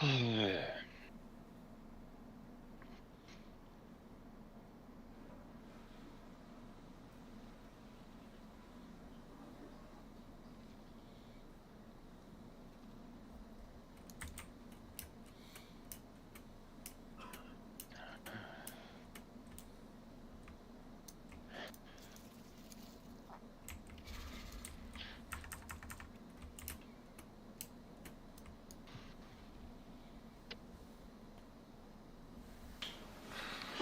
What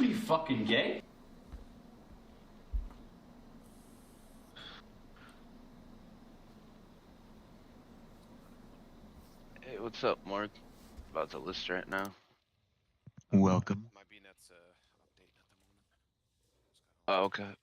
are you, fucking gay? Hey, what's up, Mark? About to list right now. Welcome. My BNet's updating at the moment. Oh, okay.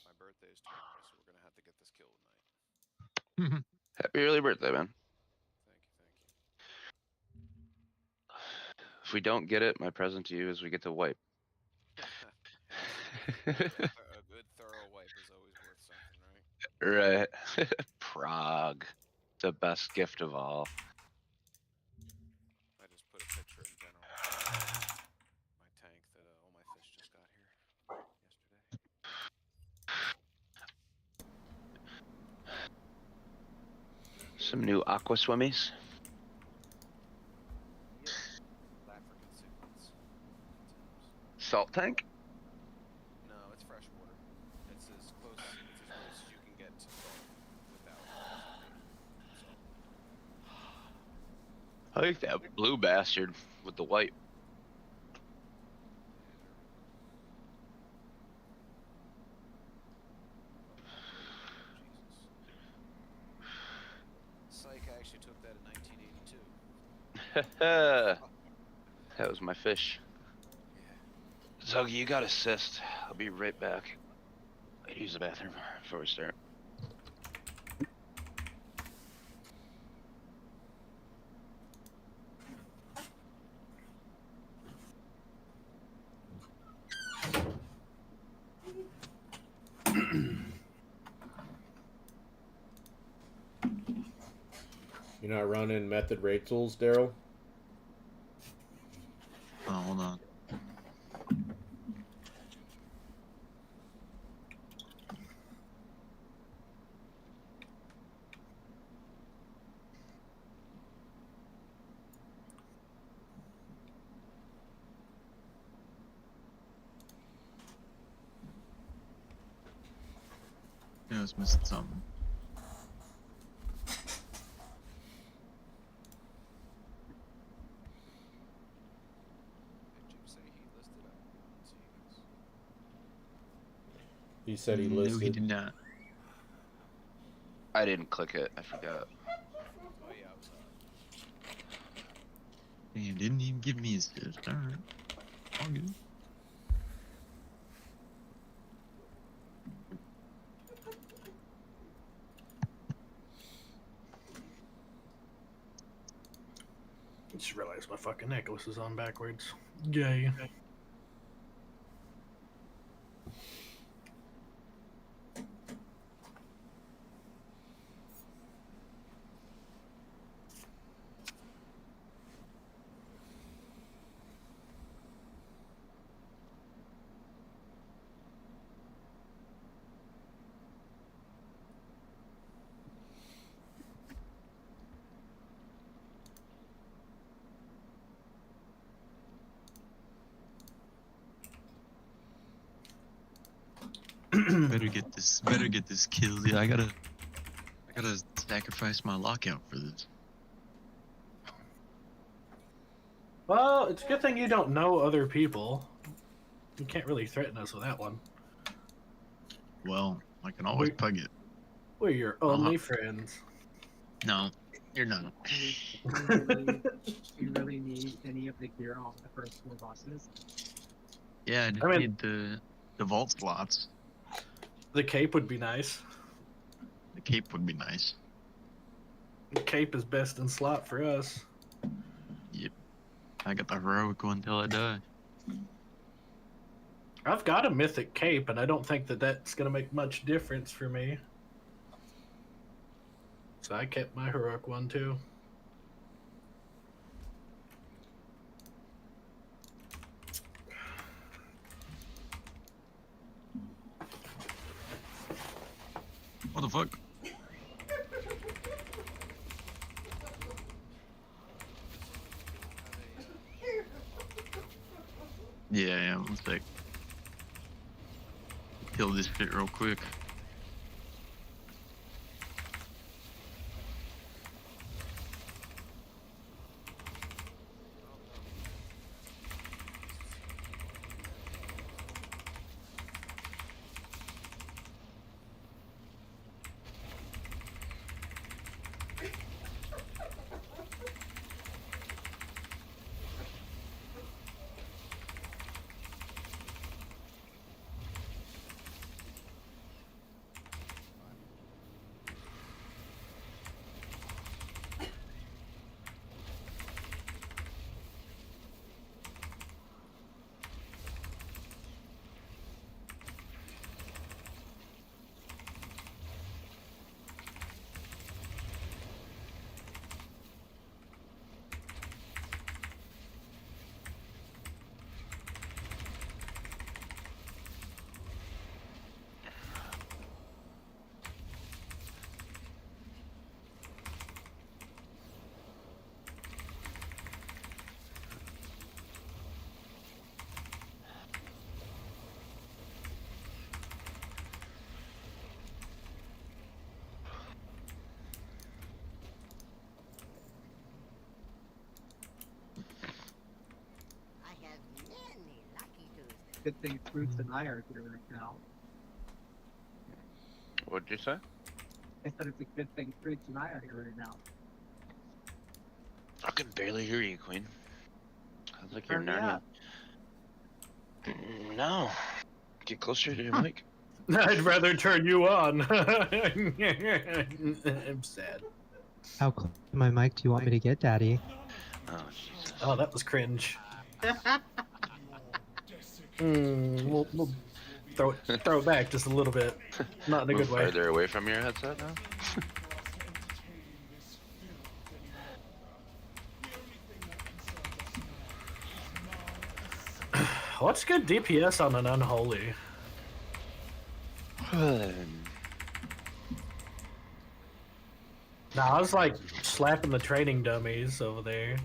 My birthday's tomorrow, so we're gonna have to get this killed tonight. Happy early birthday, man. Thank you. If we don't get it, my present to you is we get to wipe. A good thorough wipe is always worth something, right? Right. Prague. The best gift of all. I just put a picture in general of my tank that all my fish just got here yesterday. Some new aqua swimmies. Yeah. African cichlids. Salt tank? No, it's fresh water. It's as close as you can get to salt without salt. I like that blue bastard with the white. Psych, I actually took that in 1982. That was my fish. Yeah. Zoggy, you got assist. I'll be right back. I'll use the bathroom before we start. You're not running method rate tools, Daryl? Oh, hold on. Yeah, I was missing something. Did Jim say he listed up? He said he No, listed. he did not. I didn't click it. I forgot. Oh yeah, I was He didn't even give me his fist. Alright. All good. I just realized my fucking necklace is on backwards. Gay. Better get this killed. Yeah, I gotta sacrifice my lockout for this. Well, it's a good thing you don't know other people. You can't really threaten us with that one. Well, I can always pug it. We're your only friends. No, you're not. Do you really need any of the gear off the first 4 bosses? Yeah, I just need the vault slots. The cape would be nice. The cape would be nice. Cape is best in slot for us. Yep. I got the heroic one till I die. I've got a mythic cape, and I don't think that that's going to make much difference for me. So I kept my heroic one too. What the fuck? Yeah, one sec. Kill this shit real quick. Good thing Fruits and I are here right now. What'd you say? I said it's a good thing Fruits and I are here right now. I can barely hear you, Queen. Sounds like you're Turn me Narnia. up. No. Get closer to your mic. I'd rather turn you on. I'm sad. How close to my mic do you want me to get, Daddy? Oh, Jesus. Oh, that was cringe. We'll throw it back just a little bit. Not in a Move good way. further away from your headset now? What's good DPS on an unholy? Nah, I was like slapping the training dummies over there.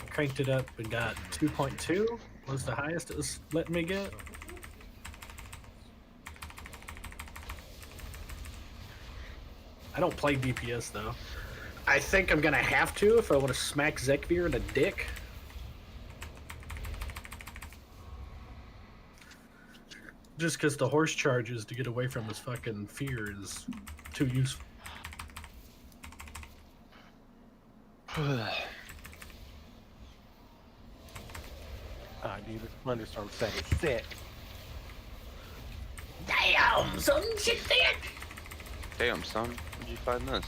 Cranked it up and got 2.2 was the highest it was letting me get. I don't play DPS though. I think I'm gonna have to if I want to smack Zekvir in the dick. Just because the horse charges to get away from his fucking fear is too useful. Dude, this thunderstorm set is sick. Damn, son, shit thick! Damn, son. Where'd you find this?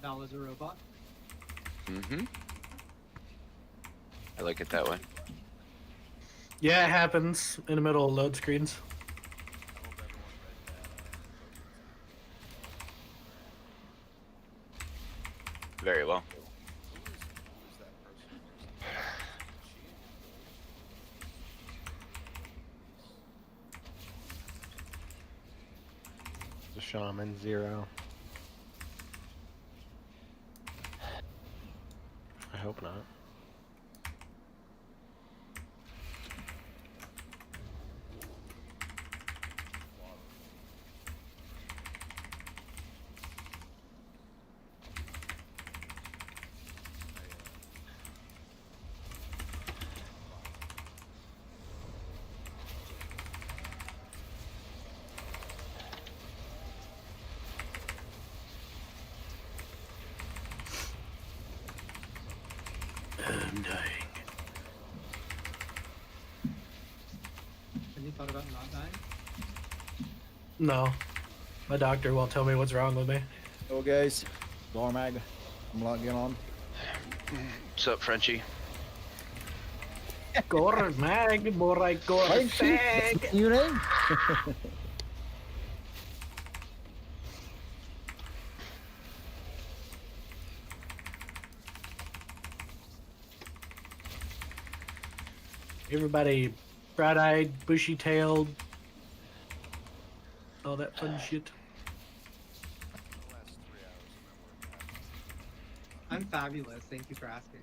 Val is a robot. Mm-hmm. I like it that way. Yeah, it happens in the middle of load screens. Very well. Who's that person? The shaman 0. I hope not. I'm dying. Have you thought about not dying? No. My doctor won't tell me what's wrong with me. Hello guys, Dormag. I'm logging on. What's up, Frenchie? Gore mag, more like gore fag. You name? Everybody bright-eyed, bushy-tailed, all that fun shit. The last 3 hours of my work. I'm fabulous. Thank you for asking.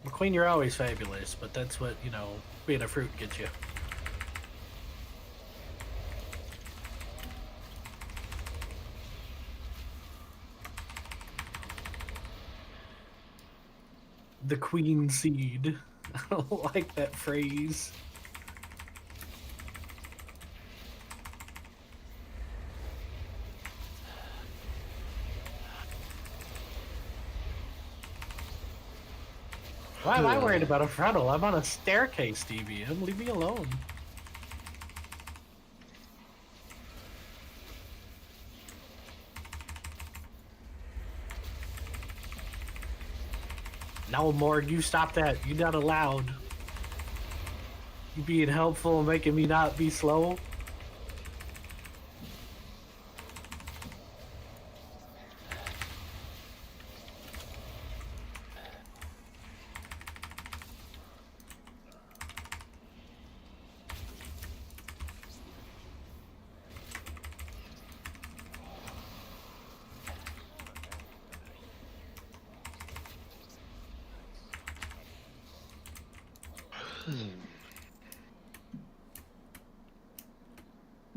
McQueen, you're always fabulous, but that's what, being a fruit gets you. The queen seed. I don't like that phrase. Why am I worried about a frontal? I'm on a staircase, DBM. Leave me alone. No, Morg, you stop that. You're not allowed. You being helpful and making me not be slow.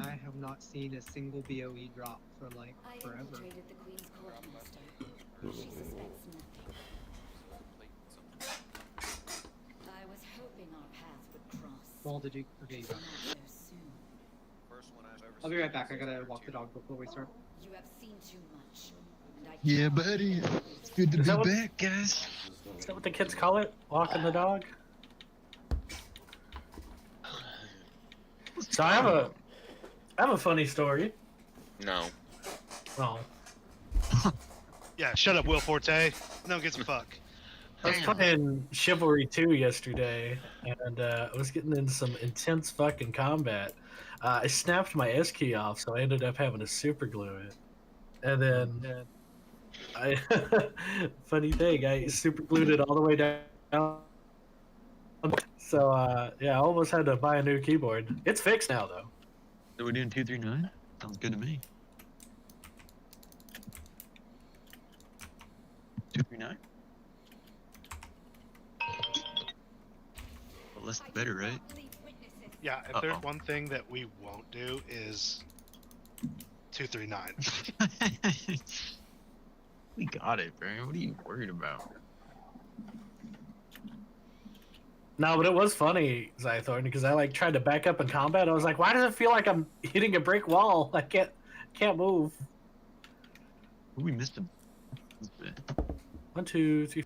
I have not seen a single BOE drop for like forever. infiltrated the Queen's court, Master. She suspects nothing. I was hoping our paths would cross. Well, did you? Okay, you got it. Not so soon. First one I've ever I'll be seen right back. I was gotta 13. walk the dog before we start. You have seen too much. And I Yeah, cannot buddy. tolerate It's good to Is be that what- back, guys. Is that what the kids call it? Walking the dog? So I have a funny story. No. Oh. Yeah, shut up, Will Forte. No one gives a fuck. I was playing Chivalry 2 yesterday, and I was getting in some intense fucking combat. I snapped my S key off, so I ended up having to super glue it. And then I funny thing, I super glued it all the way down. So yeah, I almost had to buy a new keyboard. It's fixed now though. So we're doing 239? Sounds good to me. 239? Well, less the better, right? Yeah, if there's Uh-oh. one thing that we won't do is 239. We got it, bro. What are you worried about? No, but it was funny, Zythorn, because I like tried to back up in combat. I was like, why does it feel like I'm hitting a brick wall? I can't move. Ooh, we missed him. 1, 2, 3.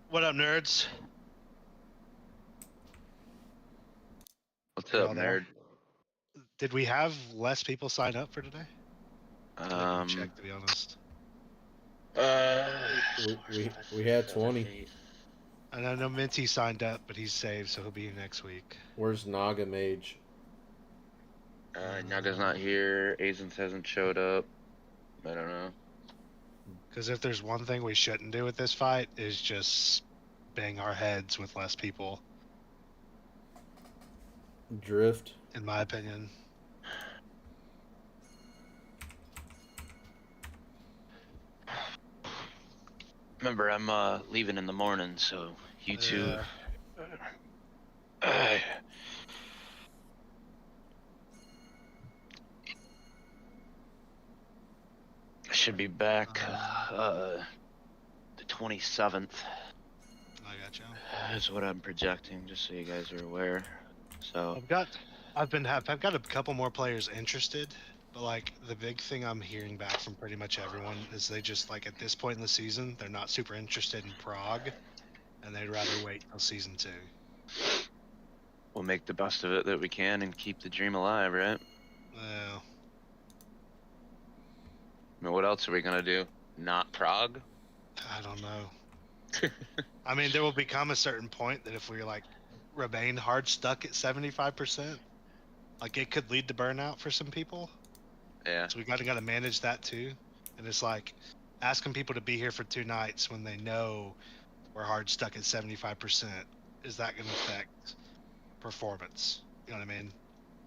What up, nerds? What's Y'all up, there? nerd? Did we have less people sign up for today? I didn't check, to be honest. We had 20. And I know Minty signed up, but he's saved, so he'll be here next week. Where's Naga Mage? Naga's not here. Azens hasn't showed up. I don't know. Because if there's one thing we shouldn't do with this fight, is just bang our heads with less people, Drift. in my opinion. Remember, I'm leaving in the morning, so you two. I should be back the 27th. I got you. That's what I'm projecting, just so you guys are aware. So I've got a couple more players interested, But like the big thing I'm hearing back from pretty much everyone is they just like at this point in the season they're not super interested in prog, and they'd rather wait till season 2. We'll make the best of it that we can and keep the dream alive, right? Well, I mean, what else are we gonna do? Not prog? I don't know. I mean, there will become a certain point that if we like remain hard stuck at 75%, like it could lead to burnout for some people. Yeah. So we gotta manage that too. And it's like asking people to be here for 2 nights when they know we're hard stuck at 75%. Is that gonna affect performance? You know what I mean?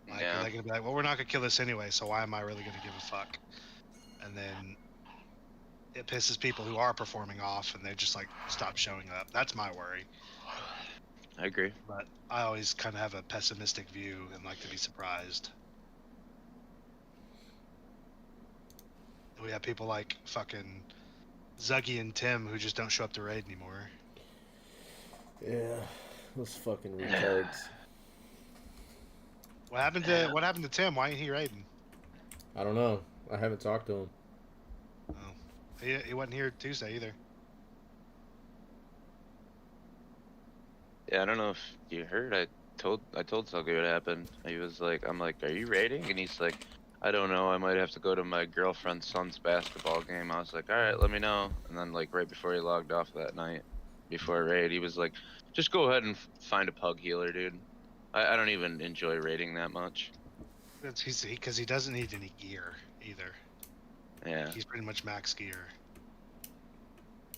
Like, Yeah. are they gonna be like, well, we're not gonna kill this anyway, so why am I really gonna give a fuck? And then it pisses people who are performing off, and they just like stop showing up. That's my worry. I agree. But I always kind of have a pessimistic view and like to be surprised. We have people like fucking Zuggy and Tim who just don't show up to raid anymore. Yeah, those fucking retards. What happened to Tim? Why ain't he raiding? I don't know. I haven't talked to him. Oh, he wasn't here Tuesday either. Yeah, I don't know if you heard. I told Sulky what happened. He was like, I'm like, are you raiding? And he's like, I don't know. I might have to go to my girlfriend's son's basketball game. I was like, all right, let me know. And then like right before he logged off that night, before raid, he was like, just go ahead and find a pug healer, dude. I don't even enjoy raiding that much. Because he doesn't need any gear either. Yeah. He's pretty much max gear.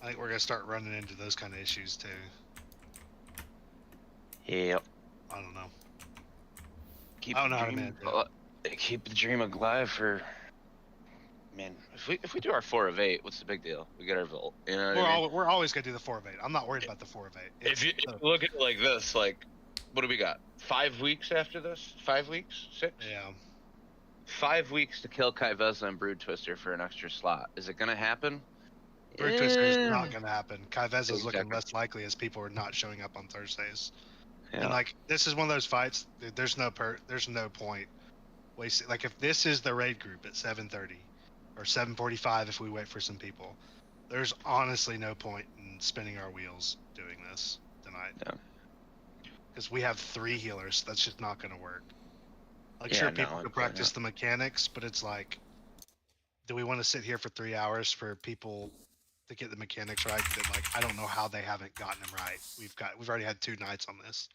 I think we're gonna start running into those kind of issues too. Yep. I don't know. Keep I don't know the how to dream, manage it. keep the dream alive for. Man, if we do our 4 of 8, what's the big deal? We get our vault. You know what I mean? We're always gonna do the 4 of 8. I'm not worried about the 4 of 8. If you look at it like this, like, what do we got? 5 weeks after this? 5 weeks? 6? Yeah. 5 weeks to kill Kaiveza and Brood Twister for an extra slot. Is it gonna happen? Brood Twister is not gonna happen. Kaiveza is looking Exactly. less likely as people are not showing up on Thursdays. Yeah. And like this is one of those fights. There's no point wasting. Like if this is the raid group at 7:30 or 7:45, if we wait for some people, there's honestly no point in spinning our wheels doing this tonight. Yeah. Because we have 3 healers. That's just not gonna work. Like Yeah, sure, no, people can it's practice not. the mechanics, but it's like, do we want to sit here for 3 hours for people to get the mechanics right? That like I don't know how they haven't gotten them right. We've already had 2 nights on this.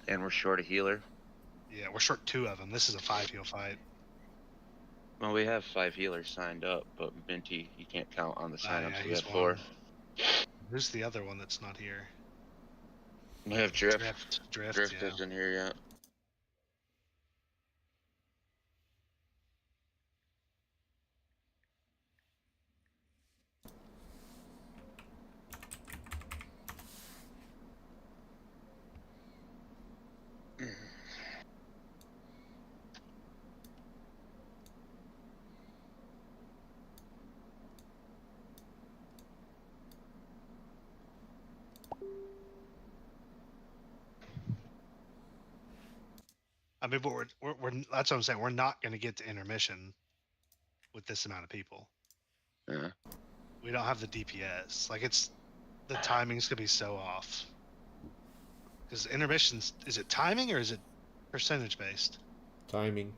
And we're short a healer. Yeah, we're short 2 of them. This is a 5 heal fight. Well, we have 5 healers signed up, but Minty, you can't count on the signups. Yeah, We he's have 4. one. Who's the other one that's not here? We have Drift. Drift, yeah. isn't here yet. I mean, but we're that's what I'm saying. We're not going to get to intermission with this amount of people. Yeah. We don't have the DPS. Like the timing's going to be so off. Because intermissions, is it timing or is it percentage based? Timing.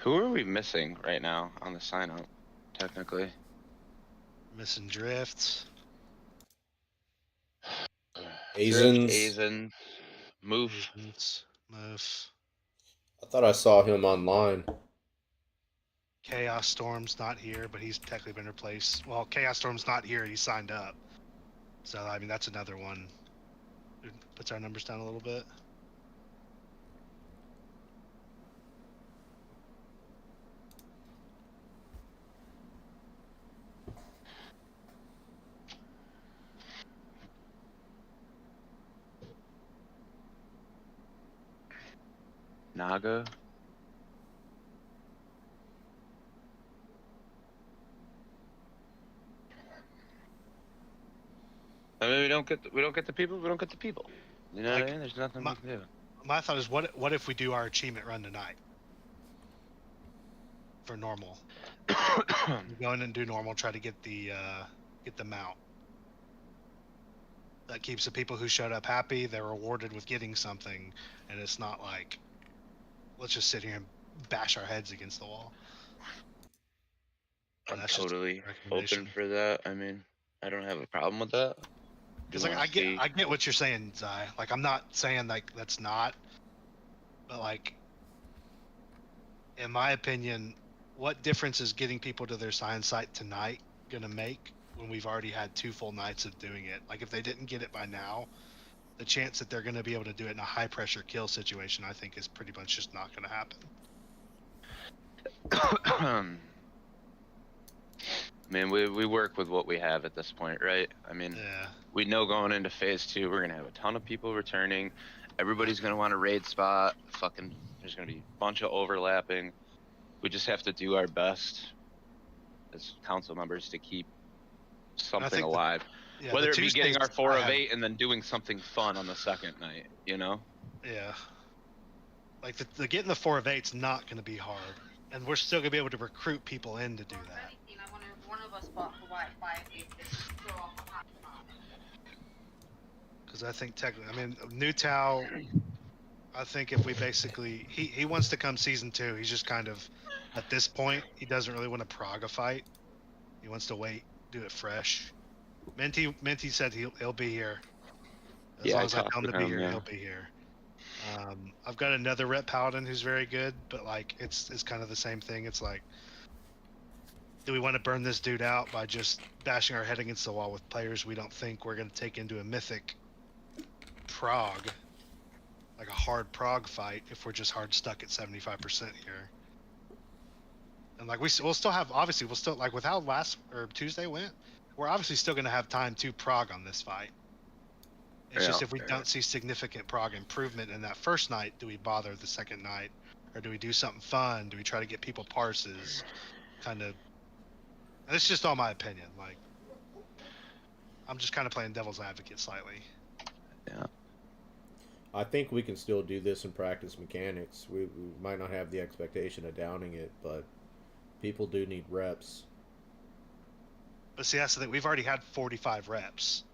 Who are we missing right now on the sign up, technically? Missing Drift. Azens. Azen. Move. Move. I thought I saw him online. Chaos Storm's not here, but he's technically been replaced. Well, Chaos Storm's not here. He signed up. So, I mean, that's another one. It puts our numbers down a little bit. Naga. I mean, we don't get the people. We don't get the people. You know what I mean? There's nothing we can do. my thought is, what if we do our achievement run tonight for normal? We go in and do normal, try to get the mount. That keeps the people who showed up happy. They're rewarded with getting something, and it's not like, let's just sit here and bash our heads against the wall. I'm That's just a totally recommendation. open for that. I mean, I don't have a problem with that. Because like I get what you're saying, Zai. Like I'm not saying like that's not, but like in my opinion, what difference is getting people to their science site tonight gonna make when we've already had 2 full nights of doing it? Like if they didn't get it by now, the chance that they're gonna be able to do it in a high pressure kill situation, I think, is pretty much just not gonna happen. I mean, we work with what we have at this point, right? I mean, Yeah. we know going into phase 2, we're gonna have a ton of people returning. Everybody's gonna want a raid spot. Fucking, there's gonna be a bunch of overlapping. We just have to do our best as council members to keep something alive. Whether it be getting our 4 of 8 and then doing something fun on the second night, you know? Yeah. Like the getting the 4 of 8's not gonna be hard, and we're still gonna be able to recruit people in to do that. Because I think technically, I mean, New Tao, I think if we basically, he wants to come season 2. He's just kind of, at this point, he doesn't really want to prog a fight. He wants to wait, do it fresh. Minty said he'll be here. As long as I tell him to be here, he'll be here. I've got another rep paladin who's very good, but like it's kind of the same thing. It's like, do we want to burn this dude out by just bashing our head against the wall with players we don't think we're going to take into a mythic prog, like a hard prog fight, if we're just hard stuck at 75% here? And like we'll still have, obviously we'll still, like with how Tuesday went, we're obviously still going to have time to prog on this fight. It's just if we don't see significant prog improvement in that first night, do we bother the second night, or do we do something fun? Do we try to get people parses? Kind of. And it's just all my opinion. Like, I'm just kind of playing devil's advocate slightly. Yeah. I think we can still do this in practice mechanics. We might not have the expectation of downing it, but people do need reps. But see, that's the thing. We've already had 45 reps.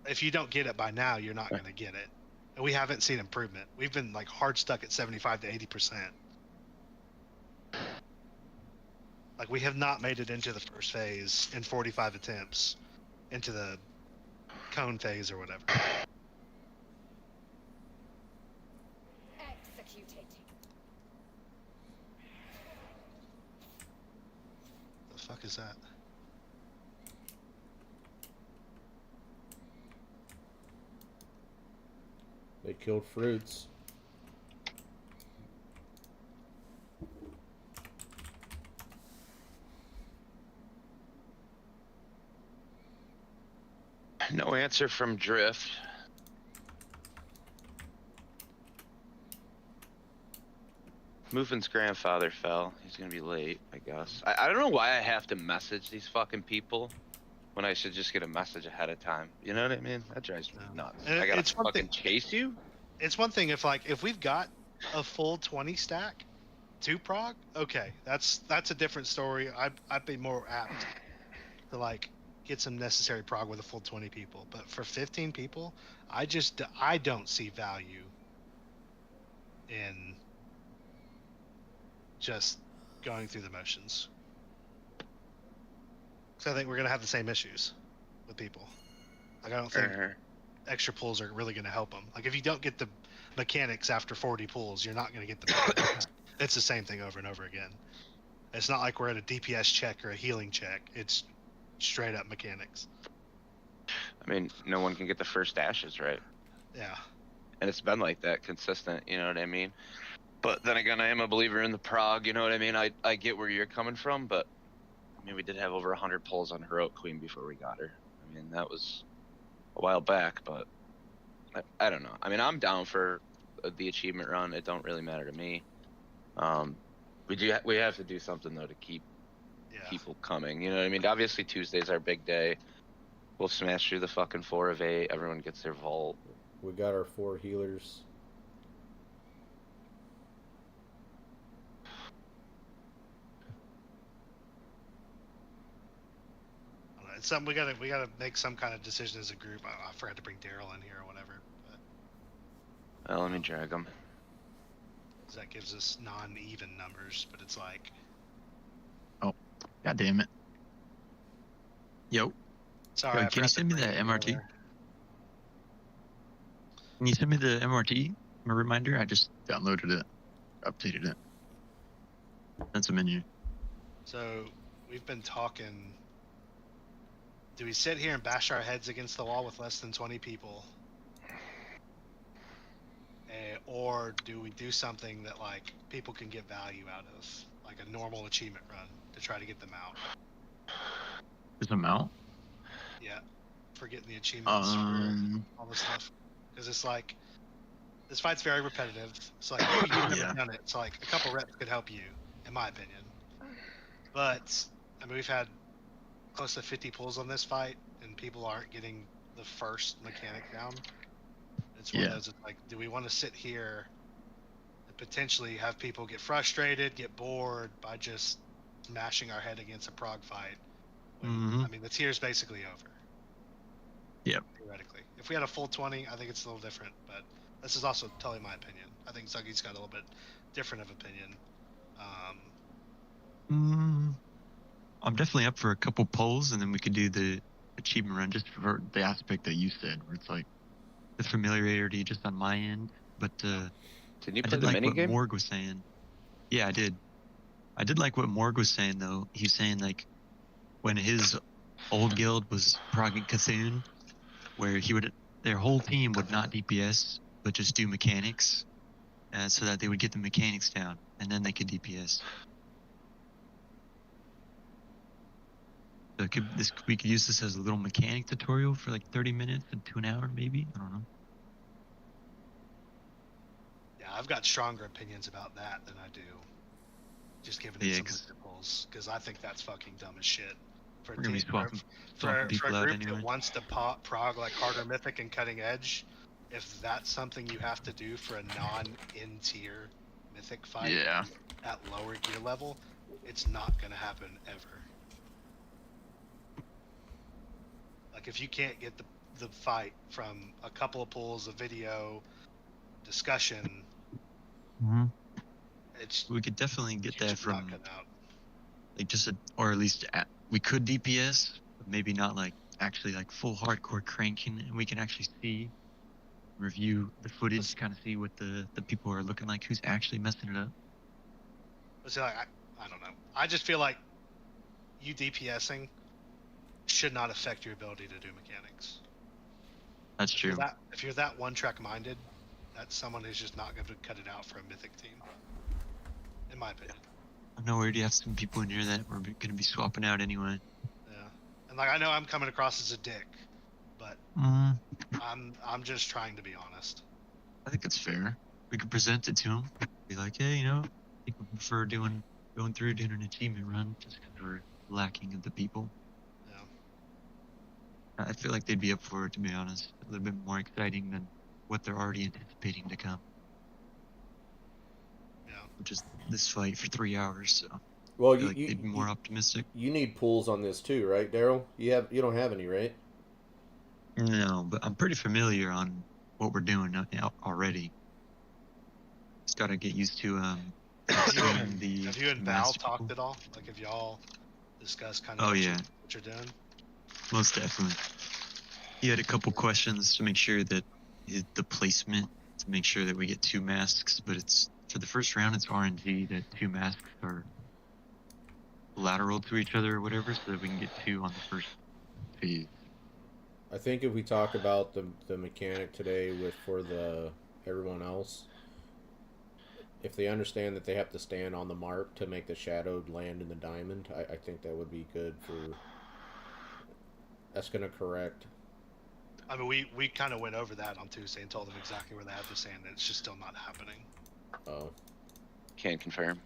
If you don't get it by now, you're not going to get it. And we haven't seen improvement. We've been like hard stuck at 75 to 80%. Like we have not made it into the first phase in 45 attempts, into the cone phase or whatever. Executed. The fuck is that? They killed fruits. No answer from Drift. Movin's grandfather fell. He's gonna be late, I guess. I don't know why I have to message these fucking people when I should just get a message ahead of time. You know what I mean? That drives me nuts. I gotta fucking chase you? It's one thing if we've got a full 20 stack to prog, okay, that's a different story. I'd be more apt to like get some necessary prog with a full 20 people. But for 15 people, I don't see value in just going through the motions. So I think we're gonna have the same issues with people. Like I don't think extra pulls are really gonna help them. Like if you don't get the mechanics after 40 pulls, you're not gonna get the mechanics. It's the same thing over and over again. It's not like we're at a DPS check or a healing check. It's straight up mechanics. I mean, no one can get the first dashes right. Yeah. And it's been like that consistent, you know what I mean? But then again, I am a believer in the prog, you know what I mean? I get where you're coming from, but I mean, we did have over 100 pulls on Heroic Queen before we got her. I mean, that was a while back, but I don't know. I mean, I'm down for the achievement run. It don't really matter to me. We have to do something though to keep people coming. You know what I mean? Obviously, Tuesday's our big day. We'll smash through the fucking 4 of 8. Everyone gets their vault. We got our 4 healers. It's something we gotta make some kind of decision as a group. I forgot to bring Daryl in here or whatever. But Let me drag him. 'cause that gives us non-even numbers, but it's like. God damn it. Yo. Sorry. Yo, I can you forgot to send me bring that you MRT? over. Can you send me the MRT? A reminder? I just downloaded it, updated it. That's a menu. So we've been talking. Do we sit here and bash our heads against the wall with less than 20 people? Or do we do something that like people can get value out of, like a normal achievement run to try to get them out? Is them out? Yeah, for getting the achievements for all this stuff. Because it's like this fight's very repetitive. So like you've never Yeah. done it. So like a couple reps could help you, in my opinion. But I mean, we've had close to 50 pulls on this fight, and people aren't getting the first mechanic down. It's one of those, like, do we want to sit here and potentially have people get frustrated, get bored by just smashing our head against a prog fight? When, I mean, the tier's basically over. Yep. Theoretically. If we had a full 20, I think it's a little different, but this is also totally my opinion. I think Zuggy's got a little bit different of opinion. I'm definitely up for a couple polls, and then we could do the achievement run just for the aspect that you said, where it's like the familiarity just on my end. But Did you I play did the like mini what game? Morg was saying. Yeah, I did. I did like what Morg was saying though. He's saying like when his old guild was progging Cthulhu, where their whole team would not DPS but just do mechanics, so that they would get the mechanics down and then they could DPS. So we could use this as a little mechanic tutorial for like 30 minutes to an hour maybe. I don't know. Yeah, I've got stronger opinions about that than I do just giving it some loopholes, because I think that's fucking dumb as shit. For We're gonna be swapping a people out group anyway. that wants to prog like harder mythic and cutting edge, if that's something you have to do for a non-in tier mythic fight at lower gear level, it's not gonna happen ever. Like if you can't get the fight from a couple of pulls of video discussion, We could definitely get that just knock from it out. like or at least we could DPS, but maybe not like actually like full hardcore cranking, and we can actually review the footage, kind of see what the people are looking like, who's actually messing it up. But see, like, I don't know. I just feel like you DPSing should not affect your ability to do mechanics. That's true. If you're that one-track minded, that's someone who's just not going to cut it out for a mythic team, in my opinion. I know we already have some people in here that we're going to be swapping out anyway. Yeah, and like I know I'm coming across as a dick, but I'm just trying to be honest. I think it's fair. We could present it to them. Be like, hey, you know, I think we prefer doing an achievement run just because we're lacking of the people. Yeah. I feel like they'd be up for it, to be honest. A little bit more exciting than what they're already anticipating to come. Yeah. Which is this fight for 3 hours, so. Well, I feel like they'd be more optimistic. You need pools on this too, right, Daryl? You don't have any, right? No, but I'm pretty familiar on what we're doing already. Just gotta get used to Have you and Val talked at all? Like, have y'all discussed kind of what you're doing? Most definitely. He had a couple questions to make sure that the placement, to make sure that we get 2 masks, but it's for the first round it's RNG that 2 masks are lateral to each other or whatever, so that we can get 2 on the first phase. I think if we talk about the mechanic today for everyone else, if they understand that they have to stand on the mark to make the shadowed land in the diamond, I think that would be good for. That's going to correct. I mean, we kind of went over that on Tuesday and told them exactly where they have to stand, and it's just still not happening. Oh. Can't confirm.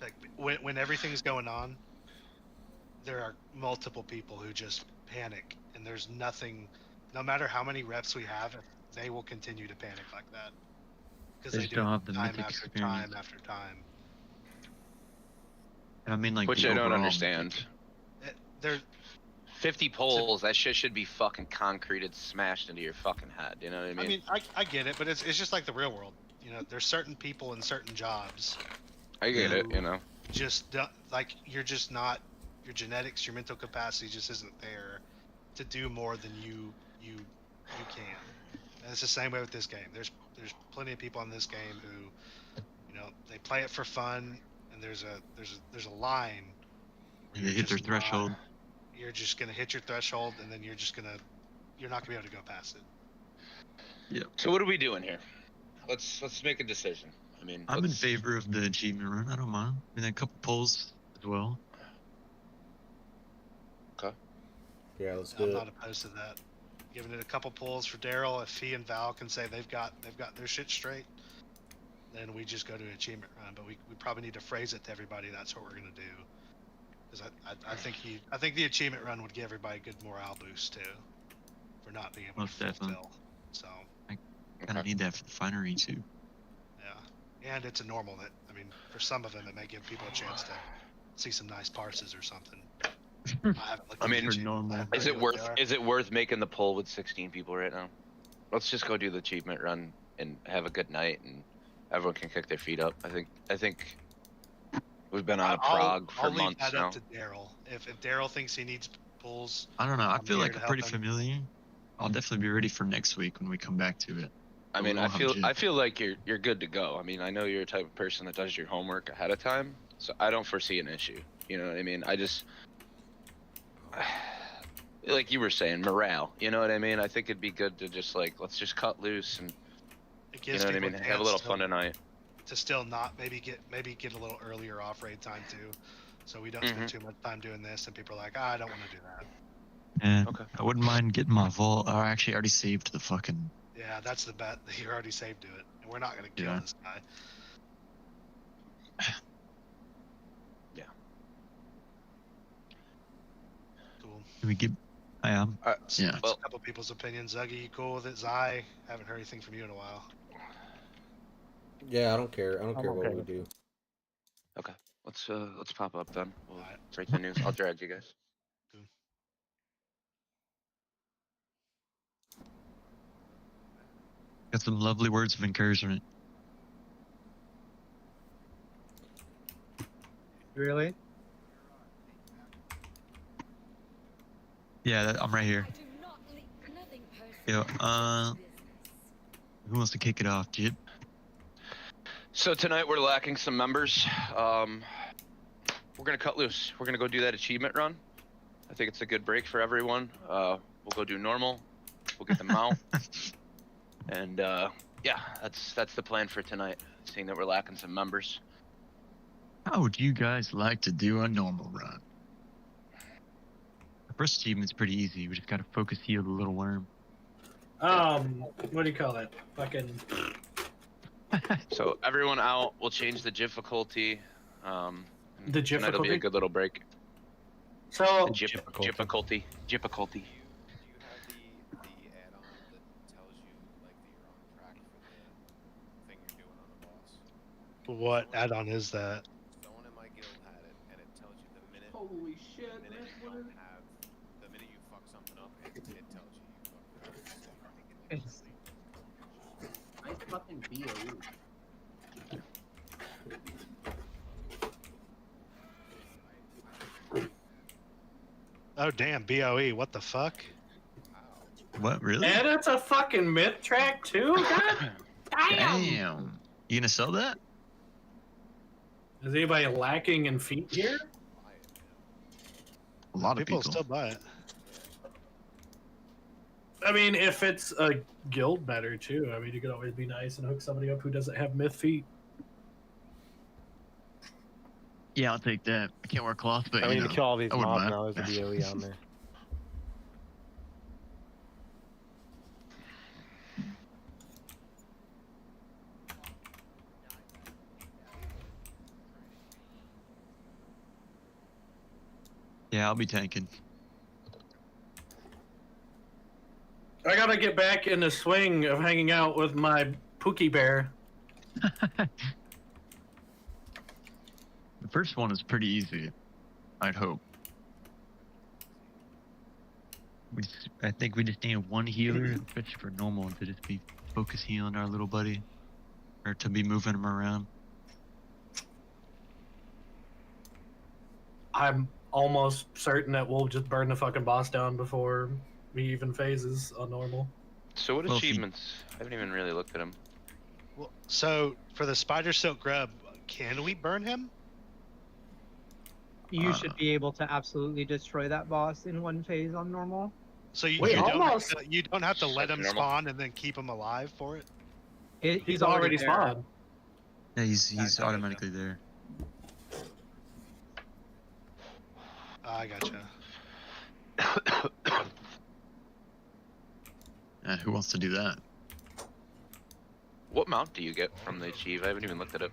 Like when everything's going on, there are multiple people who just panic, and there's nothing. No matter how many reps we have, if they will continue to panic like that because They they just do don't it have the time Mythic after experience. time after time. And I mean, like, Which the I don't overall understand. Mythic. They're 50 poles, that shit should be fucking concreted, smashed into your fucking head. You know what I mean? I get it, but it's just like the real world. You know, there's certain people in certain jobs. I get it, you know. Just like you're just not, your genetics, your mental capacity just isn't there to do more than you can. And it's the same way with this game. There's plenty of people on this game who, you know, they play it for fun, and there's a line. They hit their threshold. You're just gonna hit your threshold, and then you're not gonna be able to go past it. Yeah. So what are we doing here? Let's make a decision. I mean, I'm in favor of the achievement run. I don't mind. I mean, a couple polls as well. Okay. Yeah, let's do I'm it. not opposed to that. Giving it a couple pulls for Daryl. If he and Val can say they've got their shit straight, then we just go to an achievement run. But we probably need to phrase it to everybody. That's what we're gonna do. Because I think the achievement run would give everybody a good morale boost too, for not being able Most to definitely. fulfill. So I kind of need that for the finery too. yeah, and it's a normal that, I mean, for some of them it may give people a chance to see some nice parses or something. I mean, normal. is it worth making the poll with 16 people right now? Let's just go do the achievement run and have a good night, and everyone can kick their feet up. I think we've been on a prog for months I'll leave that now. up to Daryl. If Daryl thinks he needs pulls, I don't know. I I'm feel here like to I'm help pretty him. familiar. I'll definitely be ready for next week when we come back to it. I mean, We I won't have Jim. feel like you're good to go. I mean, I know you're a type of person that does your homework ahead of time, so I don't foresee an issue. You know what I mean? I just, like you were saying, morale. You know what I mean? I think it'd be good to just let's just cut loose and, It you gives know what I people mean? a Have a little chance fun tonight. to still not maybe get a little earlier off raid time too, so we don't spend too much time doing this, and people are like, I don't want to do that. And Okay. I wouldn't mind getting my vault. I actually already saved the fucking. Yeah, that's the bet. You already saved to it, and we're not gonna kill Yeah. this guy. Yeah. Cool. Can we get? I am. Yeah. That's a couple people's opinions. Zuggy, you cool with it? Zai, haven't heard anything from you in a while. Yeah, I don't care. I don't care what okay we with do. Okay. Let's pop up then. We'll break the news. I'll drag you guys. Got some lovely words of encouragement. Really? Yeah, I'm right here. Yo, who wants to kick it off, Jib? So tonight we're lacking some members. We're gonna cut loose. We're gonna go do that achievement run. I think it's a good break for everyone. We'll go do normal. We'll get them out. And yeah, that's the plan for tonight. Seeing that we're lacking some members. How would you guys like to do a normal run? The first achievement's pretty easy. We just gotta focus heal the little worm. What do you call it? Fucking. So everyone out. We'll change the difficulty. The Tonight'll be a difficulty? good little break. So. Difficulty. Do you have the add-on that tells you like that you're on track for the thing you're doing on the boss? What add-on is that? Someone in my guild had it, and it tells you the minute. Holy shit, The minute you don't have, the minute you fuck something up, it tells you you fucked it up. It's nice fucking BOE. Oh damn, BOE, what the fuck? What, really? And it's a fucking myth track too? God damn! Damn. You gonna sell that? Is anybody lacking in feet here? A lot of People people. still buy it. I mean, if it's a guild better too. I mean, you could always be nice and hook somebody up who doesn't have myth feet. Yeah, I'll take that. I can't wear cloth, but I mean, you to know, kill all these I wouldn't mobs mind. now, there's a DOE on there. Yeah, I'll be tanking. I gotta get back in the swing of hanging out with my Pookie Bear. The first one is pretty easy, I'd hope. I think we just need one healer, especially for normal, to just be focus healing our little buddy, or to be moving him around. I'm almost certain that we'll just burn the fucking boss down before he even phases on normal. So what Well, if he- achievements? I haven't even really looked at them. Well, so for the spider silk grub, can we burn him? You should be able to absolutely destroy that boss in one phase on normal. So you, Wait, you don't almost. you don't have to let Such him normal. spawn and then keep him alive for it. He's already there. spawned. Yeah, he's Gotcha. automatically there. I gotcha. Who wants to do that? What mount do you get from the achieve? I haven't even looked at it.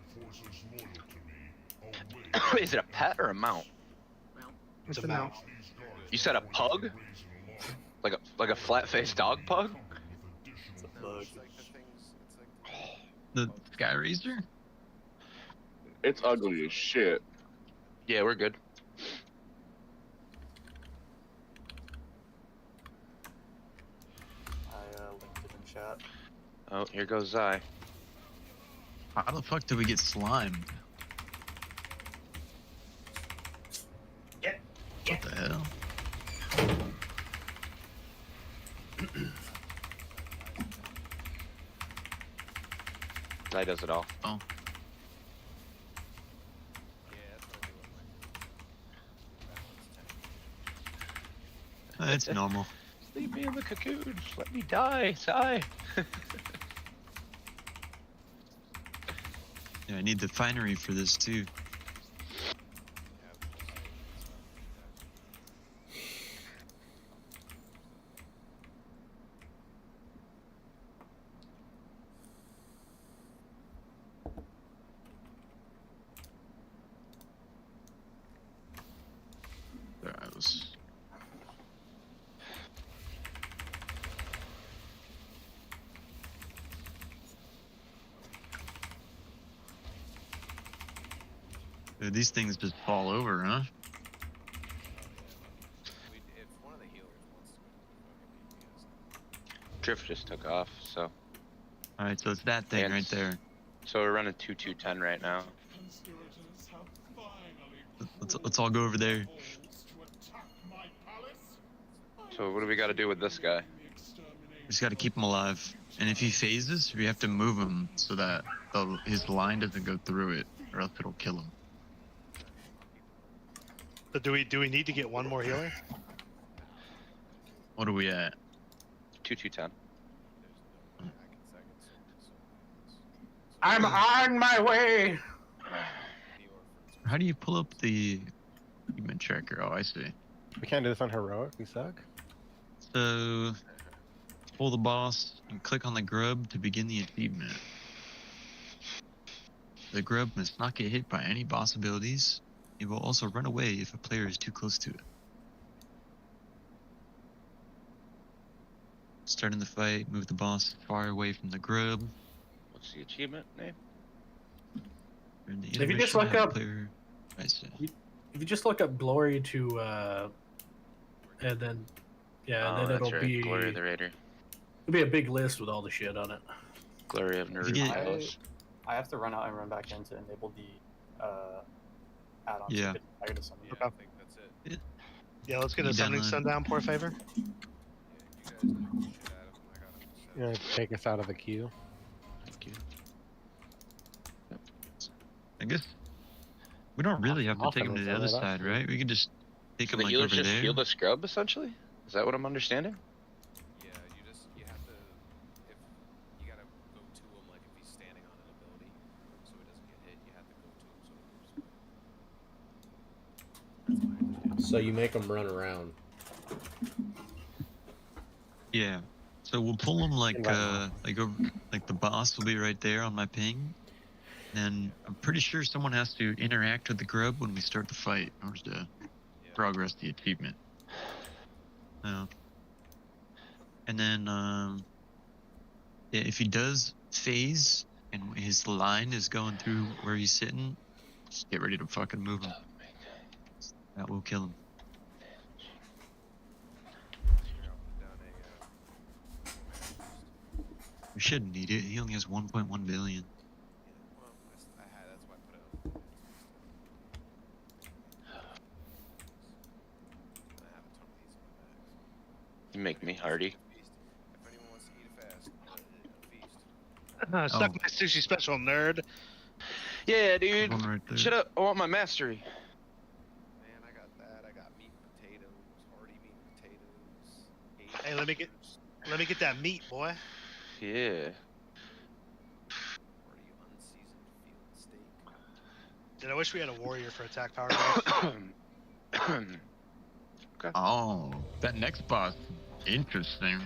Is it a pet or a mount? It's a a mount. You said a pug? Like a flat-faced dog pug? It's like the things. It's like. The Sky Razor? It's ugly as shit. Yeah, we're good. I linked it in chat. Oh, here goes Zai. How the fuck do we get slimed? What the hell? Zai does it all. Oh. Yeah, that's what I do with my. It's normal. Leave me in the cocoon. Let me die, Zai. Yeah, I need the finery for this too. There I was. Dude, these things just fall over, huh? If one of the healers wants to go to the fucking Drift just took off, so. Alright, so it's that thing And right there. So we're running 2-2-10 right now. Let's all go over there. So what do we got to do with this guy? We just gotta keep him alive. And if he phases, we have to move him so that his line doesn't go through it, or else it'll kill him. So do we need to get one more healer? What are we at? 2-2-10. I'm on my way. How do you pull up the achievement tracker? Oh, I see. We can't do this on heroic. We suck. So, pull the boss and click on the grub to begin the achievement. The grub must not get hit by any boss abilities. It will also run away if a player is too close to it. Starting the fight, move the boss far away from the grub. What's the achievement name? During the If you just intermission, look have up- player... I see. If you just look up glory to, and then, yeah, Oh, and then that's it'll right. be Glory of the Raider. it'll be a big list with all the shit on it. Glory of Nerub. get- Palace. I have to run out and run back in to enable the add-on. Yeah. I gotta send Yeah, I think that's it. Yeah, let's get You a summoning download- sundown, por favor. Yeah, you guys knock the shit out of him. I got him set. You're gonna take us out of the queue. Thank you. I guess we don't really have to I'll take him to finish the other that up. side, right? We could just take So him the like healers over just there. heal the scrub, essentially? Is that what I'm understanding? Yeah, you have to, if you gotta go to him, like if he's standing on an ability, so he doesn't get hit, you have to go to him so he moves away. That's my understanding. So you make them run around. Yeah. So we'll pull him like Invite like the boss will be right there on my ping. And I'm pretty sure someone has to interact with the grub when we start the fight in order to Yeah. progress the achievement. No. And then yeah, if he does phase and his line is going through where he's sitting, just get ready to fucking move him. That will kill him. We shouldn't need it. He only has 1.1 billion. Well, that's why I put it up. I have a ton of these in my bags. You make me hardy. If anyone wants to eat it fast, feast. Stuck my sushi special, nerd. Yeah, dude. One right there. Shut up. I want my mastery. Man, I got that. I got meat and potatoes, hearty meat and potatoes. Hey, let me get that meat, boy. Yeah. Hearty unseasoned field steak. Dude, I wish we had a warrior for attack power. Okay. Oh, that next boss, interesting.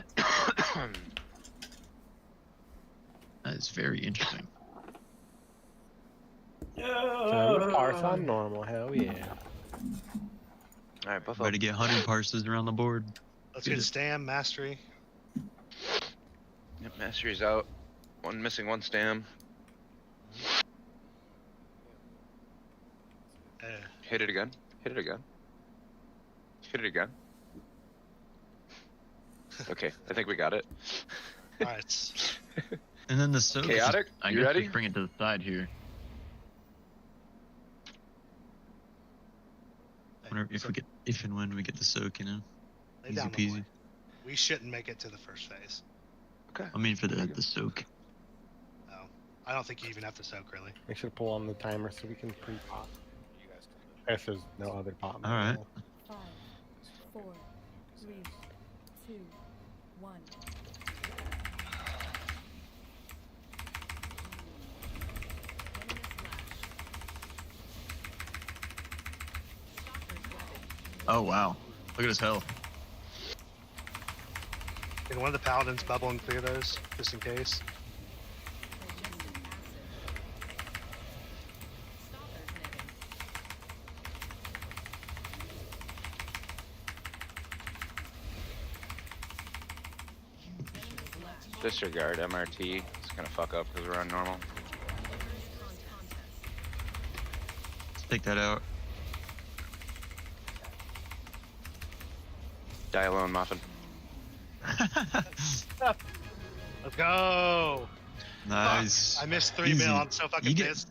That is very interesting. Parse on normal, hell yeah. Alright, buff Try up. to get 100 parses around the board. Let's get Stam, Mastery. Yep, mastery's out. Missing one stam. Hit it again. Hit it again. Hit it again. Okay, I think we got it. Alright. And then the soak. Chaotic, I you guess ready? just bring it to the side here. Whenever, if and when we get the soak, you know, Lay easy down the peasy. boy. We shouldn't make it to the first phase. Okay. I mean for the soak. No. I don't think you even have to soak, really. We should pull on the timer so we can pre-pop. You guys can I guess there's no other pop. All right. 5, 4, 3, 2, 1. Oh wow, look at his health. Can one of the paladins bubble and clear those, just in case? Disregard MRT. It's gonna fuck up because we're on normal. Let's take that out. Die alone, Muffin. Let's go! Nice. Fuck, I missed 3 Easy. mil. I'm so fucking You get- pissed.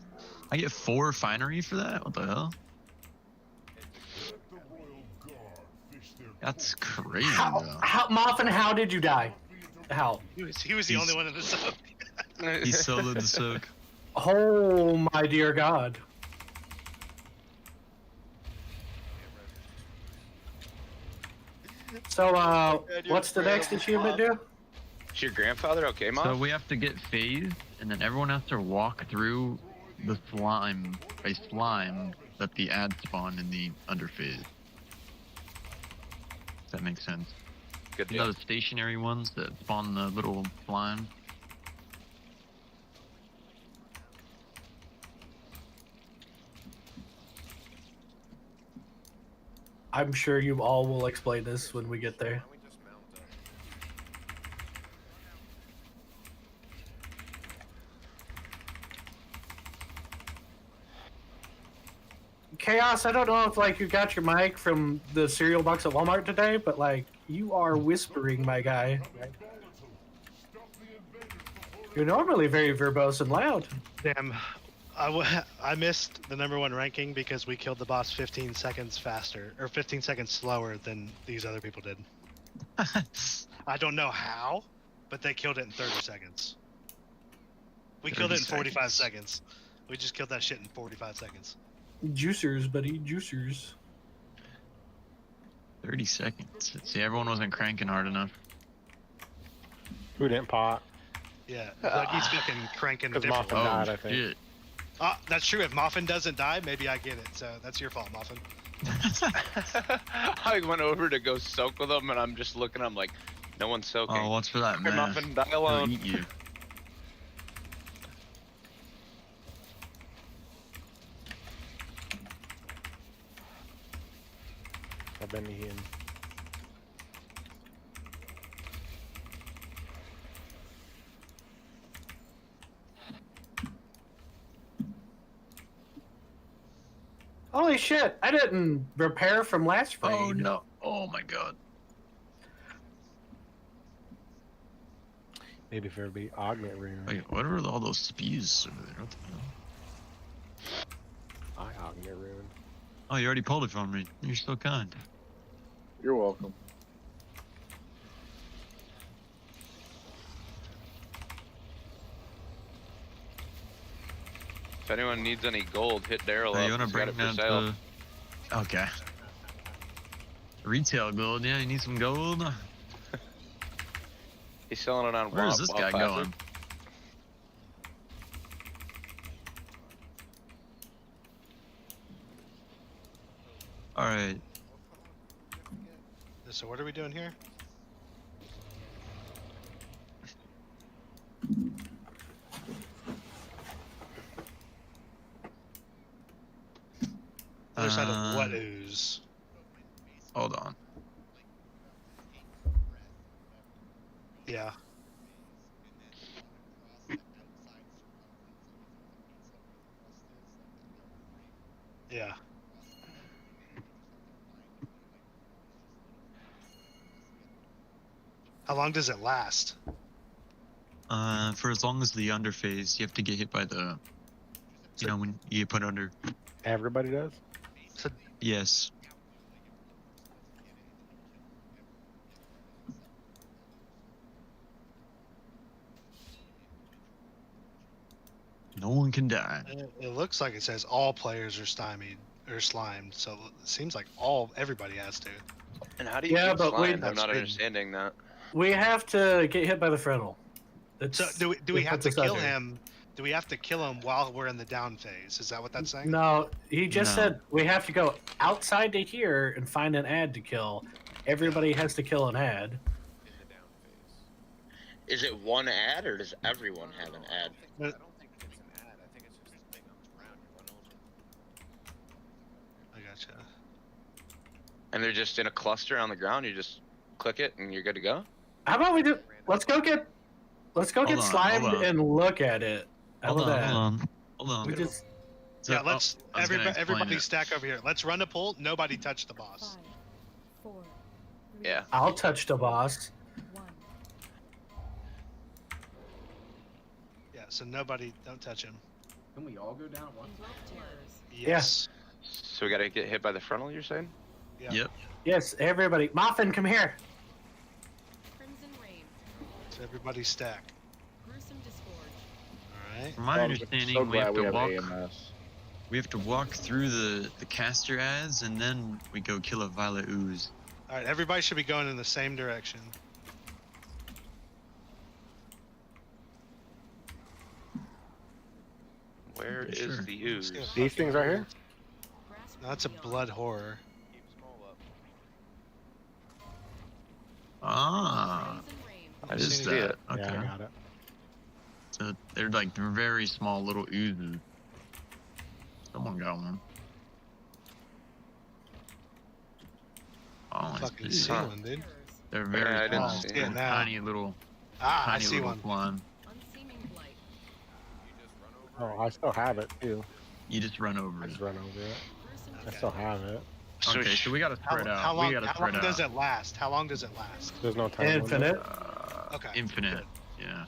I get 4 finery for that? What the hell? That's crazy, bro. Muffin, how did you die? How? He was the only one in the zone. He soloed the soak. Oh my dear God. So, what's the next achievement do? Is your grandfather okay, Mom? So we have to get phased, and then everyone has to walk through the slime, a slime that the ad spawned in the underphase. If that makes sense. Good You deal. know the stationary ones that spawn the little slime? I'm sure you all will explain this when we get there. we just mount up? Chaos, I don't know if like you got your mic from the cereal box at Walmart today, but like you are whispering, my guy. You're normally very verbose and loud. Damn. I missed the #1 ranking because we killed the boss 15 seconds faster, or 15 seconds slower than these other people did. I don't know how, but they killed it in 30 seconds. We killed it in 45 seconds. We just killed that shit in 45 seconds. Juicers, buddy, juicers. 30 seconds. See, everyone wasn't cranking hard enough. Who didn't pot? Yeah, like he's fucking cranking Because different. Moffin died, I think. Shit. That's true. If Muffin doesn't die, maybe I get it. So that's your fault, Muffin. I went over to go soak with him, and I'm just looking. I'm like, no one's soaking. Oh, what's for that, Hey, man? Muffin, die He'll alone. eat you. I've been eating. Holy shit! I didn't repair from last raid. Oh no! Oh my god! Maybe if it would be augment rune. Wait, what are all those spews over there? What the hell? I augment rune. Oh, you already pulled it from me. You're so kind. You're welcome. If anyone needs any gold, hit Daryl Hey, up. you wanna He's got bring it for that? sale. Okay. Retail gold. Yeah, you need some gold. He's selling it on Where is WoW- this WoW guy Classic. going? All right. So what are we doing here? Other side of what ooze? Hold on. Yeah. Yeah. How long does it last? For as long as the under phase, you have to get hit by the. You know when you get put under. Everybody does? Yes. No one can die. It looks like it says all players are stymied or slimed, so it seems like everybody has to. And how do you Yeah, get but we- slimed? I'm not understanding that. We have to get hit by the frontal. So do we it have to puts us kill under. him? Do we have to kill him while we're in the down phase? Is that what that's saying? No, he just No. said we have to go outside to here and find an ad to kill. Everybody has to kill an ad. Is it one ad or does everyone have an ad? I don't think it's an ad. I think it's just a thing on the ground you run over. I gotcha. And they're just in a cluster on the ground. You just click it and you're good to go. How about we do? Let's go get Hold on, slimed hold on. and look at it. How Hold about on, that? hold on, hold on. We just So- Yeah, let's I was gonna explain everybody it. stack over here. Let's run a pull. Nobody touch the boss. 5, 4, 3, Yeah. I'll touch the boss. 1. Yeah, so nobody don't touch him. Can we all go down at once? Invoke terrors. Yes. So we gotta get hit by the frontal. You're saying? Yeah. Yep. Yes, everybody. Muffin, come here. Crimson rain. So everybody stack. Gruesome disgorge. All right. From my I'm understanding, so we have glad to walk. AMS. We have to walk through the caster ads, and then we go kill a violet ooze. All right. Everybody should be going in the same direction. Where is Sure. the ooze? These things right here? Grasp No, that's a beyond. blood horror. Keep them all up. Ah, Crimson rain. that just is see that. it. Okay. Yeah, I got it. So they're like very small little oozes. Someone got one. Oh, Fucking it's ceiling, dude. Terrors. they're very Yeah, I didn't small, see it. now. tiny little, Ah, I tiny see little one. slime. Unseeming blight. You just run over. Oh, I still have it too. You just run over I it. just run over it. Gruesome I still have it. So Okay, so we gotta spread out. How long, we gotta how spread long does out. it last? How long does it last? There's no time limit. Infinite. Okay. Infinite. Yeah.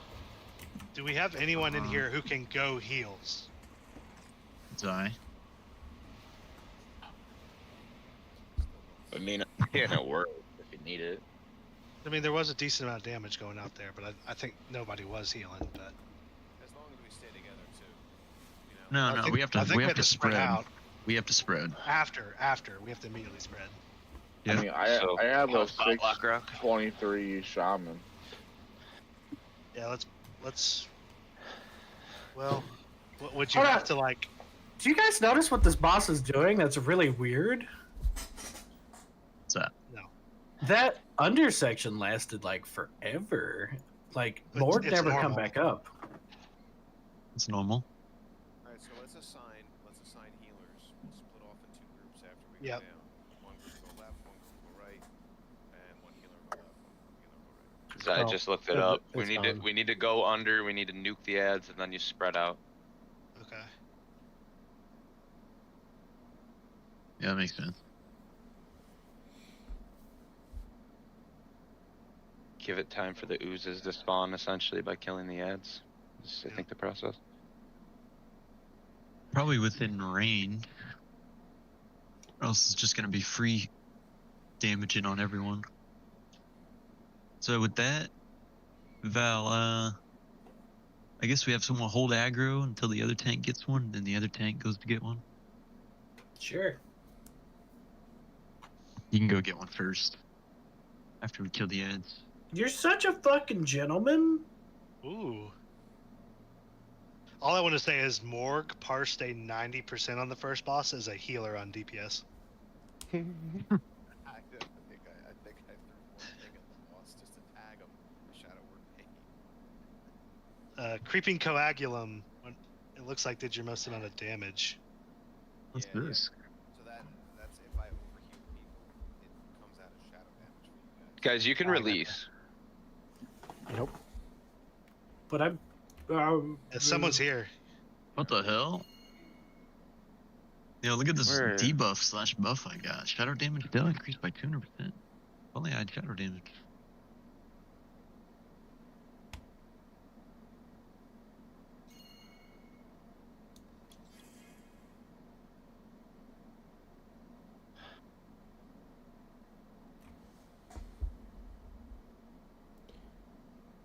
Do we have anyone in here who can go heals? Die. I mean, yeah, it works if you need it. I mean, there was a decent amount of damage going out there, but I think nobody was healing. But As long as we stay together too. You know? No, no, think- we have to. I think We have to spread spread. out We have to spread. after we have to immediately spread. Yeah. I mean, I have a BlackRock. 623 shaman. Yeah, let's. Well, would you Hold have on. to like? Do you guys notice what this boss is doing? That's really weird. What's that? No. That undersection lasted like forever. Like It's- Lord it's never come normal. back up. It's normal. Alright, so let's assign healers. We'll split off in 2 groups after we Yep. go down. One group will go left, one group will go right, and one healer will go left, one healer will go right. I Oh, just looked it it's- up. We it's need fine. to we need to go under. We need to nuke the ads, and then you spread out. Okay. Yeah, that makes sense. Give it time for the oozes to spawn, essentially, by killing the ads. Is, I think, the process. Probably within range. Or else it's just gonna be free damaging on everyone. So with that, Val, I guess we have someone hold aggro until the other tank gets one, then the other tank goes to get one. Sure. You can go get one first. After we kill the ads. You're such a fucking gentleman. Ooh. All I want to say is Morg parsed a 90% on the first boss as a healer on DPS. I think I threw one thing at the boss just to tag him. The shadow word picky. Creeping Coagulum, it looks like did your most amount of damage. What's this? So that's if I overheal people, it comes out as shadow damage for you guys. Guys, you can release. Nope. But I'm. Someone's here. What the hell? Yo, look at this Where? debuff / buff I got. Shadow damage down increased by 200%. Only I had shadow damage.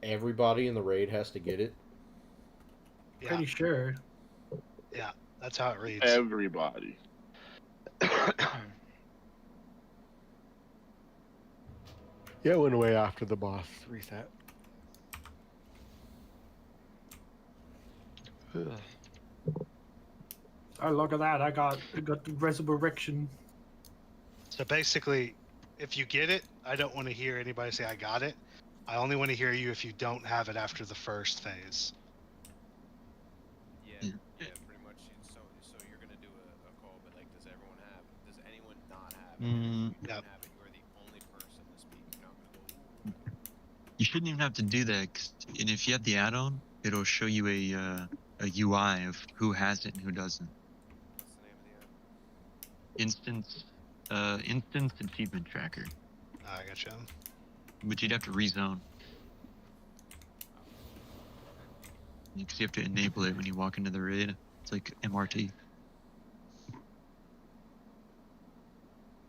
Everybody in the raid has to get it. Yeah, Pretty sure. yeah, that's how it reads. Everybody. Yeah, it went away after the boss reset. Oh, look at that! I got the resurrection. So basically, if you get it, I don't want to hear anybody say I got it. I only want to hear you if you don't have it after the first phase. Yeah, Yeah. yeah, pretty much. So you're gonna do a call, but like, does everyone have it? Does anyone not have it? Mm. If you Yep. don't have it, you are the only person to speak. You're not gonna go. You shouldn't even have to do that. And if you have the add-on, it'll show you a UI of who has it and who doesn't. What's the name of the app? Instance achievement tracker. I gotcha. But you'd have to rezone. Because you have to enable it when you walk into the raid. It's like MRT.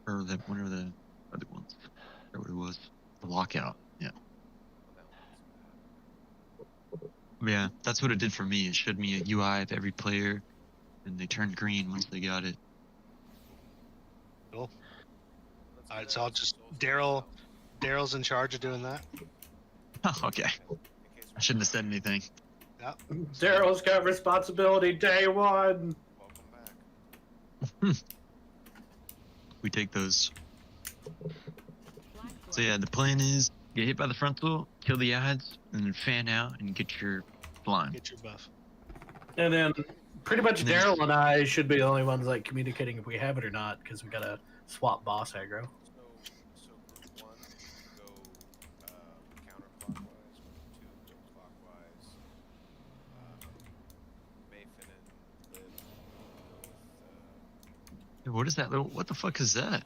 Or that one of the other ones. Or what it was. The lockout. Yeah. Yeah, that's what it did for me. It showed me a UI of every player, and they turned green once they got it. Cool. All right, so I'll just Daryl's in charge of doing that. Oh, okay. I shouldn't have said anything. Yep. Daryl's got responsibility day one. Welcome back. We take those. So yeah, the plan is get hit by the frontal, kill the ads, and then fan out and get your blind. Get your buff. And then pretty much And then- Daryl and I should be the only ones like communicating if we have it or not, because we gotta swap boss aggro. So group 1 go counterclockwise. Group 2 go clockwise. Mayfin and Liv go with What is that little? What the fuck is that?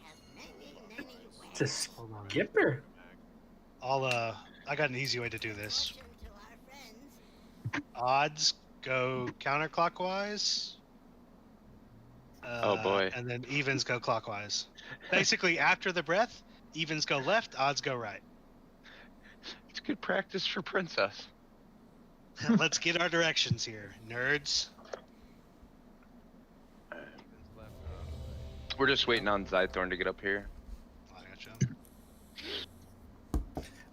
It's a skipper. I got an easy way to do this. Odds go counterclockwise. Oh, boy. And then evens go clockwise. Basically, after the breath, evens go left, odds go right. It's good practice for Princess. Let's get our directions here, nerds. We're just waiting on Zythorn to get up here. I gotcha.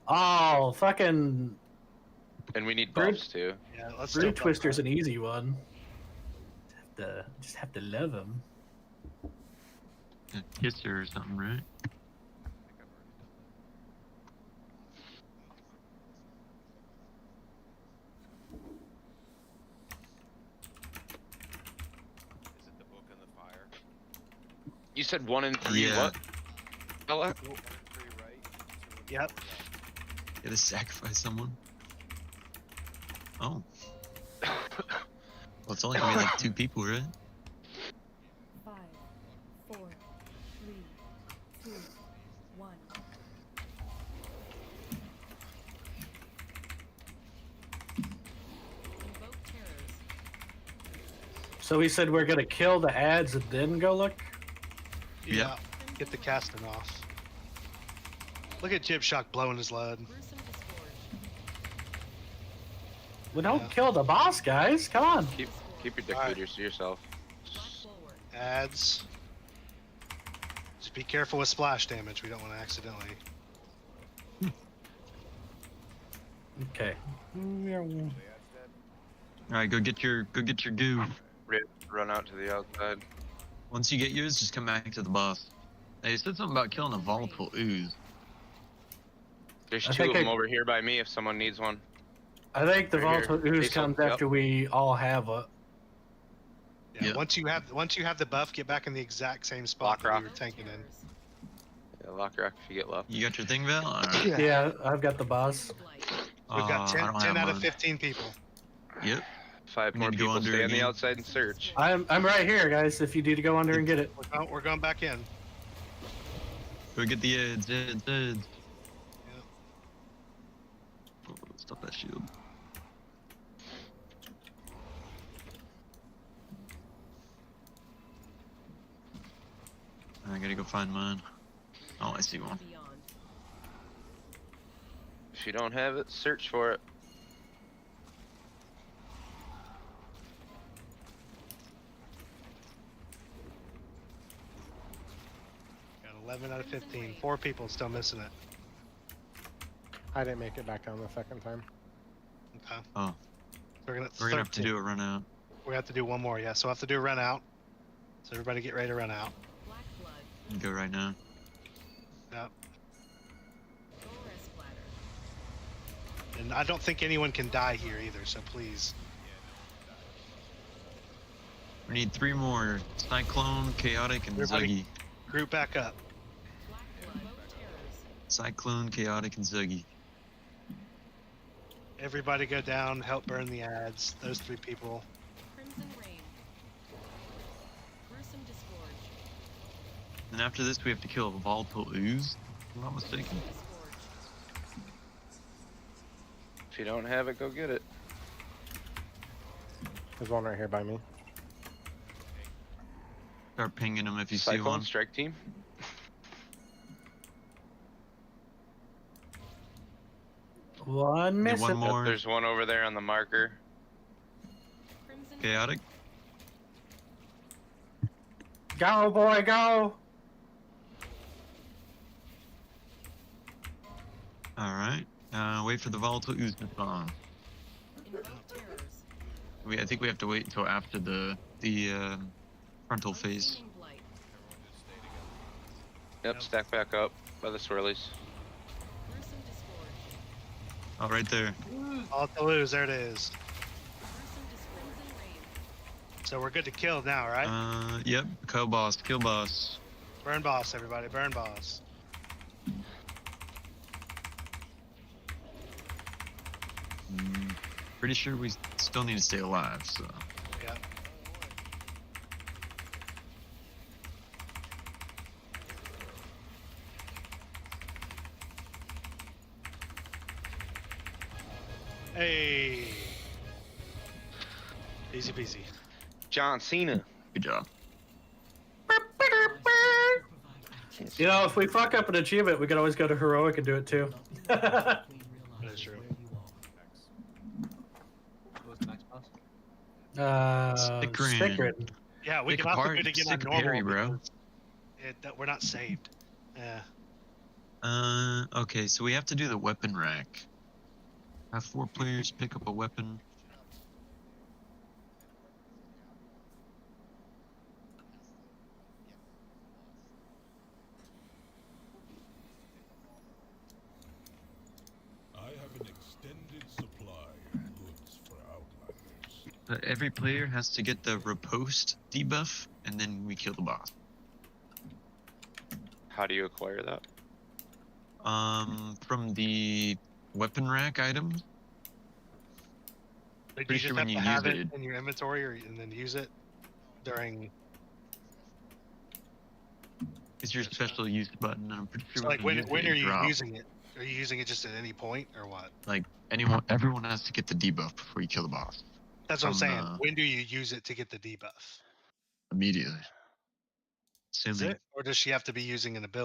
Oh, fucking And we need Bird- buffs too. Yeah, let's Brood still Twister's an easy one. Just have to love him. Kisser or something, right? Is it the book and the fire? You said 1 and 3. Yeah. What? Ella? 1 and 3 right. 2 and 4 Yep. left. You gotta sacrifice someone. Oh. Well, it's only gonna be like 2 people, right? 5, 4, So we said we're gonna kill the ads and then go look? Yeah. Get the casting off. Look at Jibshock blowing his load. We don't kill the boss, guys. Come on. Keep your dick Alright. feeders to yourself. Ads. Just be careful with splash damage. We don't want to accidentally. Okay. All right, go get your goo. Run out to the outside. Once you get yours, just come back to the boss. They said something about killing a volatile ooze. There's I two think of them I- over here by me if someone needs one. I think the Right here. volatile ooze Diesel, comes yep. after we all have a. Yeah. Once you have the buff, get back in the exact same spot that Lock we were tanking in. Yeah, lock rock if you get left. You got your thing, Val? All right. Yeah, I've got the boss. We've got I 10, don't 10 have out of mine. 15 people. Yep. 5 We more need to go people under stay on the again. outside and search. I'm right here, guys. If you need to go under and get it. We're going back in. Go get the ads. Oh, stop that shield. I gotta go find mine. Oh, I see one. If you don't have it, search for it. Got 11 out of 15. 4 people still missing it. I didn't make it back down the second time. Okay. Oh. We're gonna have to do a run out. We have to do one more, yeah. So we'll have to do a run out. So everybody get ready to run out. Go right now. Yep. And I don't think anyone can die here either, so please. We need 3 more. Cyclone, Chaotic, and Everybody- Zuggy. Group back up. Cyclone, Chaotic, and Zuggy. Everybody go down, help burn the ads. Those 3 people. And after this, we have to kill a volatile ooze. If I'm not mistaken. If you don't have it, go get it. There's one right here by me. Start pinging them if you see Cyclone one. strike team. One Need missing. one more. Yep, there's one over there on the marker. Chaotic. Go, boy, go! Alright. Wait for the volatile ooze to spawn. I think we have to wait until after the frontal phase. Yep, stack back up by the swirlies. Oh, right there. All to lose, there it is. So we're good to kill now, right? Yep. Kill boss. Kill boss. Burn boss, everybody, burn boss. Pretty sure we still need to stay alive, so. Yep. Hey. Easy peasy. John Cena. Good job. You know, if we fuck up an achievement, we can always go to heroic and do it too. That is true. Stickering. Yeah, we Pick can also apart, do it again on stick normal. parry, bro. because we're not saved. Yeah. Okay, so we have to do the weapon rack. Have 4 players pick up a weapon. I have an extended supply of goods for outlanders. Every player has to get the riposte debuff, and then we kill the boss. How do you acquire that? From the weapon rack items. But you Pretty just sure have when to you have use it it, in your inventory and then use it during. it's your special use button, and I'm pretty sure So like when you use when it, are you drop. using it? Are you using it just at any point or what? Like everyone has to get the debuff before you kill the boss. That's what I'm from, saying. When do you use it to get the debuff? immediately. Is Assuming it? Or does she have to be using an ability?